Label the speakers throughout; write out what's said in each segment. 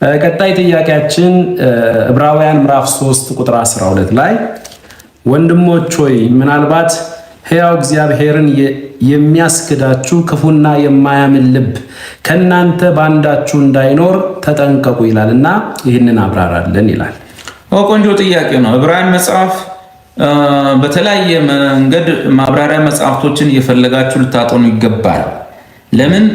Speaker 1: ቀጣይ ጥያቄያችን ዕብራውያን ምዕራፍ 3 ቁጥር 12 ላይ ወንድሞች ሆይ ምናልባት ሕያው እግዚአብሔርን የሚያስክዳችሁ ክፉና የማያምን ልብ ከናንተ ባንዳችሁ እንዳይኖር ተጠንቀቁ ይላልና ይህንን አብራራለን ይላል።
Speaker 2: ቆንጆ ጥያቄ ነው። ዕብራውያን መጽሐፍ በተለያየ መንገድ ማብራሪያ መጽሐፍቶችን እየፈለጋችሁ ልታጠኑ ይገባል። ለምን?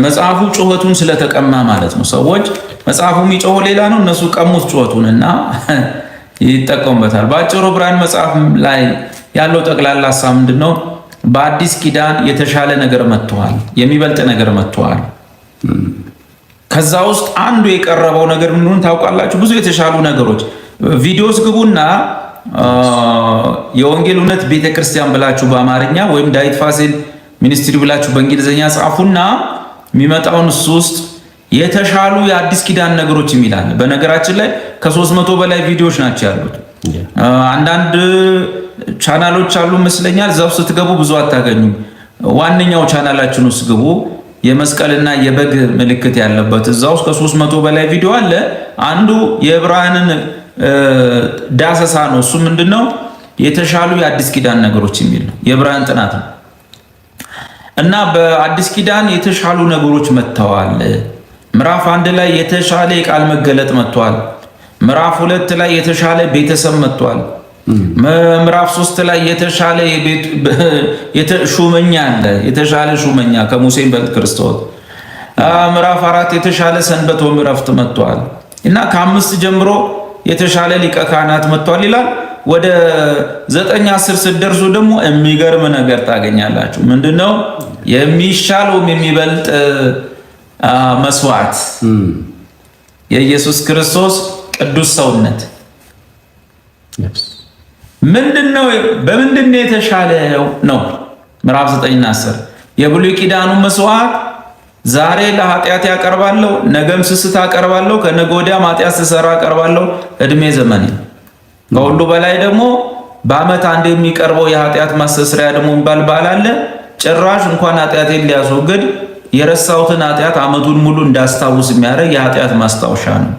Speaker 2: መጽሐፉ ጩኸቱን ስለተቀማ ማለት ነው። ሰዎች መጽሐፉ የሚጮኸው ሌላ ነው፣ እነሱ ቀሙት ጩኸቱን እና ይጠቀሙበታል። በአጭሩ ዕብራውያን መጽሐፍ ላይ ያለው ጠቅላላ ሐሳብ ምንድነው? በአዲስ ኪዳን የተሻለ ነገር መጥቷል፣ የሚበልጥ ነገር መጥቷል። ከዛ ውስጥ አንዱ የቀረበው ነገር ምን እንደሆነ ታውቃላችሁ? ብዙ የተሻሉ ነገሮች ቪዲዮስ ግቡና የወንጌል እውነት ቤተክርስቲያን ብላችሁ በአማርኛ ወይም ዳዊት ፋሲል ሚኒስትሪ ብላችሁ በእንግሊዝኛ ጻፉና የሚመጣውን እሱ ውስጥ የተሻሉ የአዲስ ኪዳን ነገሮች የሚላል። በነገራችን ላይ ከ300 በላይ ቪዲዮዎች ናቸው ያሉት። አንዳንድ ቻናሎች አሉ መስለኛል። እዛው ስትገቡ ብዙ አታገኙም። ዋነኛው ቻናላችን ውስጥ ግቡ፣ የመስቀልና የበግ ምልክት ያለበት እዛው ከ300 በላይ ቪዲዮ አለ። አንዱ የዕብራውያንን ዳሰሳ ነው። እሱ ምንድነው? የተሻሉ የአዲስ ኪዳን ነገሮች የሚል ነው። የዕብራውያን ጥናት ነው እና በአዲስ ኪዳን የተሻሉ ነገሮች መጥተዋል። ምዕራፍ 1 ላይ የተሻለ የቃል መገለጥ መጥቷል። ምዕራፍ 2 ላይ የተሻለ ቤተሰብ መጥቷል። ምዕራፍ 3 ላይ የተሻለ ሹመኛ አለ፣ የተሻለ ሹመኛ ከሙሴ በልጥ ክርስቶስ። ምዕራፍ 4 የተሻለ ሰንበት ወይም ዕረፍት መጥቷል እና ከ5 ጀምሮ የተሻለ ሊቀ ካህናት መጥቷል ይላል። ወደ 9 10 ስትደርሱ ደግሞ የሚገርም ነገር ታገኛላችሁ። ምንድነው? የሚሻለውም የሚበልጥ መስዋዕት የኢየሱስ ክርስቶስ ቅዱስ ሰውነት ምንድነው? በምንድነው የተሻለው ነው? ምዕራፍ 9 እና 10 የብሉይ ኪዳኑ መስዋዕት ዛሬ ለኃጢአት ያቀርባለሁ፣ ነገም ስስት አቀርባለሁ፣ ከነገ ወዲያም ኃጢአት ስሰራ አቀርባለሁ እድሜ ዘመኔ። ከሁሉ በላይ ደግሞ በዓመት አንድ የሚቀርበው የኃጢአት ማስተስሪያ ደግሞ የሚባል በዓል አለ። ጭራሽ እንኳን ኃጢአቴን ሊያስወግድ የረሳሁትን ኃጢአት ዓመቱን ሙሉ እንዳስታውስ የሚያደርግ የኃጢአት ማስታወሻ ነው።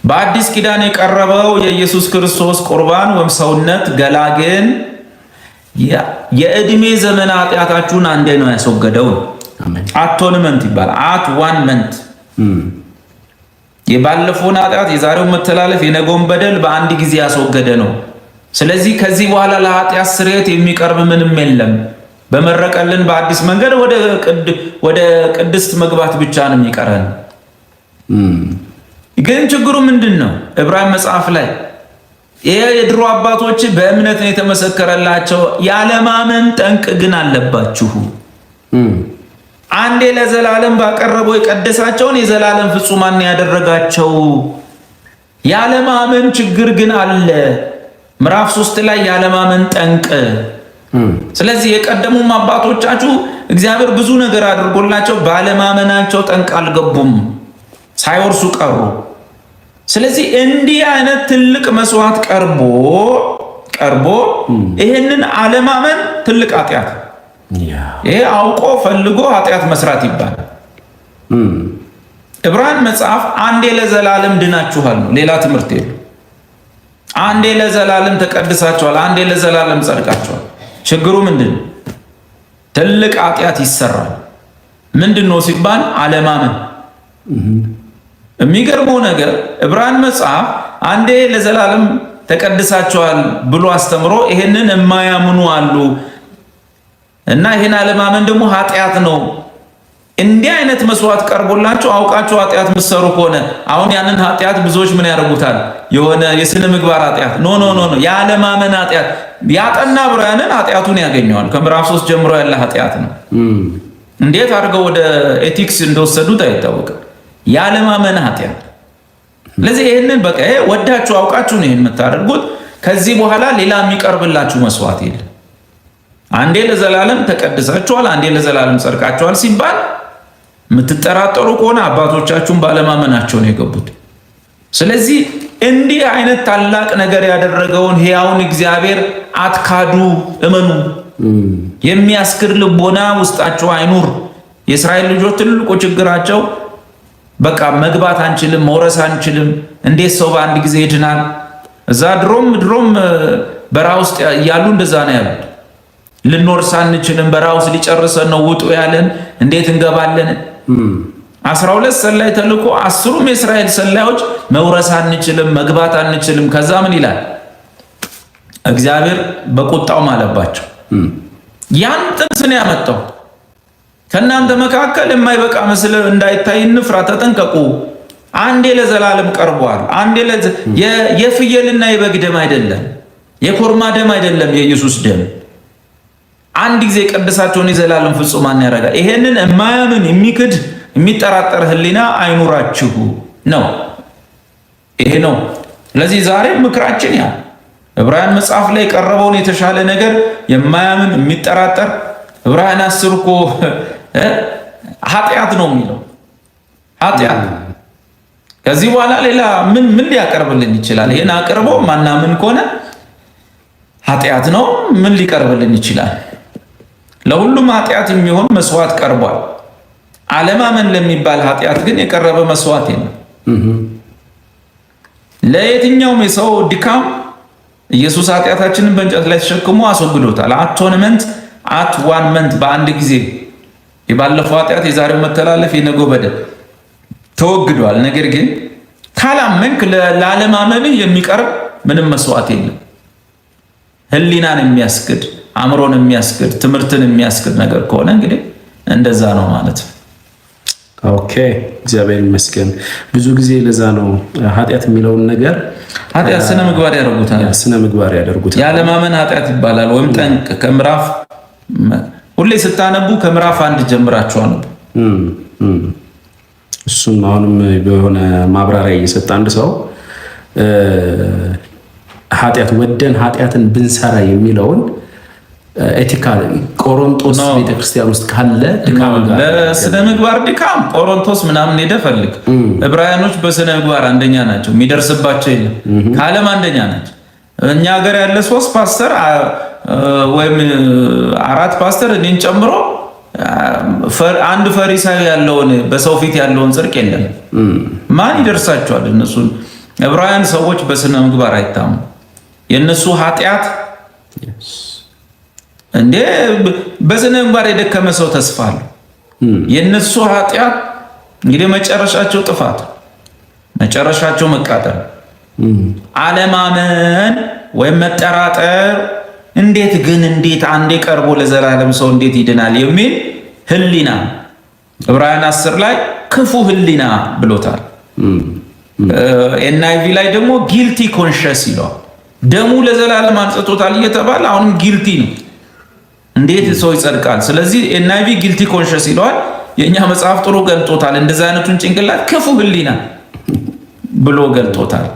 Speaker 2: በአዲስ ኪዳን የቀረበው የኢየሱስ ክርስቶስ ቁርባን ወይም ሰውነት ገላ ግን የእድሜ ዘመን ኃጢአታችሁን አንዴ ነው ያስወገደው። አቶንመንት ይባላል። አትዋንመንት የባለፈውን ኃጢአት የዛሬውን መተላለፍ የነገውን በደል በአንድ ጊዜ ያስወገደ ነው። ስለዚህ ከዚህ በኋላ ለኃጢአት ስርየት የሚቀርብ ምንም የለም። በመረቀልን በአዲስ መንገድ ወደ ቅድስት መግባት ብቻ ነው የሚቀረን። ግን ችግሩ ምንድን ነው? ዕብራውያን መጽሐፍ ላይ ይሄ የድሮ አባቶች በእምነት ነው የተመሰከረላቸው፣ ያለማመን ጠንቅ ግን አለባችሁ። አንዴ ለዘላለም ባቀረበው የቀደሳቸውን የዘላለም ፍጹማን ያደረጋቸው፣ ያለማመን ችግር ግን አለ። ምዕራፍ 3 ላይ ያለማመን ጠንቅ። ስለዚህ የቀደሙም አባቶቻችሁ እግዚአብሔር ብዙ ነገር አድርጎላቸው ባለማመናቸው ጠንቅ አልገቡም፣ ሳይወርሱ ቀሩ። ስለዚህ እንዲህ አይነት ትልቅ መስዋዕት ቀርቦ ይሄንን አለማመን ትልቅ ኃጢአት፣ ይሄ አውቆ ፈልጎ ኃጢአት መስራት ይባላል። ዕብራውያን መጽሐፍ አንዴ ለዘላለም ድናችኋል ነው፣ ሌላ ትምህርት የለው። አንዴ ለዘላለም ተቀድሳችኋል፣ አንዴ ለዘላለም ጸድቃችኋል። ችግሩ ምንድን ነው? ትልቅ ኃጢአት ይሰራል። ምንድን ነው ሲባል አለማመን። የሚገርመው ነገር ዕብራውያን መጽሐፍ አንዴ ለዘላለም ተቀድሳችኋል ብሎ አስተምሮ ይሄንን የማያምኑ አሉ እና ይሄን አለማመን ደግሞ ኃጢአት ነው። እንዲህ አይነት መስዋዕት ቀርቦላችሁ አውቃችሁ ኃጢአት ምሰሩ ከሆነ አሁን ያንን ኃጢአት ብዙዎች ምን ያደርጉታል? የሆነ የስነ ምግባር ኃጢአት ኖ የአለማመን ኃጢአት ያጠና ዕብራውያንን ኃጢአቱን ያገኘዋል። ከምዕራፍ 3 ጀምሮ ያለ ኃጢአት ነው። እንዴት አድርገው ወደ ኤቲክስ እንደወሰዱት አይታወቅም። ያለማመን ኃጢአት። ስለዚህ ይሄንን በቃ ወዳችሁ አውቃችሁ ነው የምታደርጉት። ከዚህ በኋላ ሌላ የሚቀርብላችሁ መስዋዕት የለም። አንዴ ለዘላለም ተቀድሳችኋል፣ አንዴ ለዘላለም ጸድቃችኋል ሲባል የምትጠራጠሩ ከሆነ አባቶቻችሁን ባለማመናቸው ነው የገቡት። ስለዚህ እንዲህ አይነት ታላቅ ነገር ያደረገውን ሕያውን እግዚአብሔር አትካዱ፣ እመኑ። የሚያስክር ልቦና ውስጣቸው አይኑር። የእስራኤል ልጆች ትልቁ ችግራቸው በቃ መግባት አንችልም፣ መውረስ አንችልም። እንዴት ሰው በአንድ ጊዜ ይድናል? እዛ ድሮም በረሃ ውስጥ ያሉ እንደዛ ነው ያሉት። ልንወርስ አንችልም፣ በረሃ ውስጥ ሊጨርሰን ነው ውጡ ያለን፣ እንዴት እንገባለን? 12 ሰላይ ተልኮ 10ሩም የእስራኤል ሰላዮች መውረስ አንችልም፣ መግባት አንችልም። ከዛ ምን ይላል? እግዚአብሔር በቁጣው ማለባቸው። ያን ጥንስ ነው ያመጣው። ከእናንተ መካከል የማይበቃ ምስል እንዳይታይ እንፍራ፣ ተጠንቀቁ። አንዴ ለዘላለም ቀርቧል። አንዴ የፍየልና የበግ ደም አይደለም፣ የኮርማ ደም አይደለም፣ የኢየሱስ ደም አንድ ጊዜ ቀድሳቸውን የዘላለም ፍጹማን ያደርጋል። ይሄንን የማያምን የሚክድ የሚጠራጠር ሕሊና አይኑራችሁ ነው። ይሄ ነው። ስለዚህ ዛሬ ምክራችን ያ ዕብራውያን መጽሐፍ ላይ የቀረበውን የተሻለ ነገር የማያምን የሚጠራጠር ዕብራውያን 10 እኮ ኃጢአት ነው የሚለው ኃጢአት። ከዚህ በኋላ ሌላ ምን ሊያቀርብልን ይችላል? ይሄን አቅርቦ ማናምን ከሆነ ኃጢአት ነው። ምን ሊቀርብልን ይችላል? ለሁሉም ኃጢአት የሚሆን መስዋዕት ቀርቧል። አለማመን ለሚባል ኃጢአት ግን የቀረበ መስዋዕት የለም። ለየትኛውም የሰው ድካም ኢየሱስ ኃጢአታችንን በእንጨት ላይ ተሸክሞ አስወግዶታል። አቶንመንት አት ዋን መንት በአንድ ጊዜ የባለፈው ኃጢአት፣ የዛሬው መተላለፍ፣ የነገው በደል ተወግዷል። ነገር ግን ካላመንክ ለአለማመንህ የሚቀርብ ምንም መስዋዕት የለም። ሕሊናን የሚያስክድ አእምሮን የሚያስክድ ትምህርትን የሚያስክድ ነገር ከሆነ እንግዲህ እንደዛ ነው ማለት ነው።
Speaker 1: ኦኬ፣ እግዚአብሔር ይመስገን። ብዙ ጊዜ ለዛ ነው ኃጢአት የሚለውን ነገር
Speaker 2: ኃጢአት ስነ ምግባር ያደርጉታል።
Speaker 1: ስነ ምግባር ያደርጉታል።
Speaker 2: ያለማመን ኃጢአት ይባላል። ወይም ጠንቅ ከምዕራፍ ሁሌ ስታነቡ ከምዕራፍ 1 ጀምራችሁ አነቡ።
Speaker 1: እሱም አሁንም በሆነ ማብራሪያ እየሰጠ አንድ ሰው ኃጢአት ወደን ኃጢአትን ብንሰራ የሚለውን ኤቲካል ቆሮንቶስ ቤተክርስቲያን ውስጥ ካለ ድካም ጋር
Speaker 2: ለስነ ምግባር ድካም ቆሮንቶስ ምናምን ሄደህ ፈልግ። ዕብራውያኖች በስነ ምግባር አንደኛ ናቸው፣ የሚደርስባቸው የለም። ከዓለም አንደኛ ናቸው። እኛ ሀገር ያለ 3 ፓስተር ወይም 4 ፓስተር እኔን ጨምሮ አንድ ፈሪሳዊ ያለውን በሰው ፊት ያለውን ጽድቅ የለም። ማን ይደርሳቸዋል እነሱን? ዕብራውያን ሰዎች በስነ ምግባር አይታሙ። የእነሱ ኃጢአት እንዴ በስነ ምግባር የደከመ ሰው ተስፋ አለው። የእነሱ ኃጢአት እንግዲህ መጨረሻቸው ጥፋት፣ መጨረሻቸው መቃጠል፣ አለማመን ወይም መጠራጠር። እንዴት አንዴ ቀርቦ ለዘላለም ሰው እንዴት ይድናል የሚል ሕሊና ዕብራውያን 10 ላይ ክፉ ሕሊና ብሎታል። ኤንአይቪ ላይ ደግሞ ጊልቲ ኮንሸስ ይለዋል። ደሙ ለዘላለም አንጽቶታል እየተባለ አሁንም ጊልቲ ነው። እንዴት ሰው ይጸድቃል? ስለዚህ ኤንአይቪ ጊልቲ ኮንሸስ ይለዋል። የእኛ መጽሐፍ ጥሩ ገልጦታል። እንደዚህ አይነቱን ጭንቅላት ክፉ ሕሊና ብሎ ገልጦታል።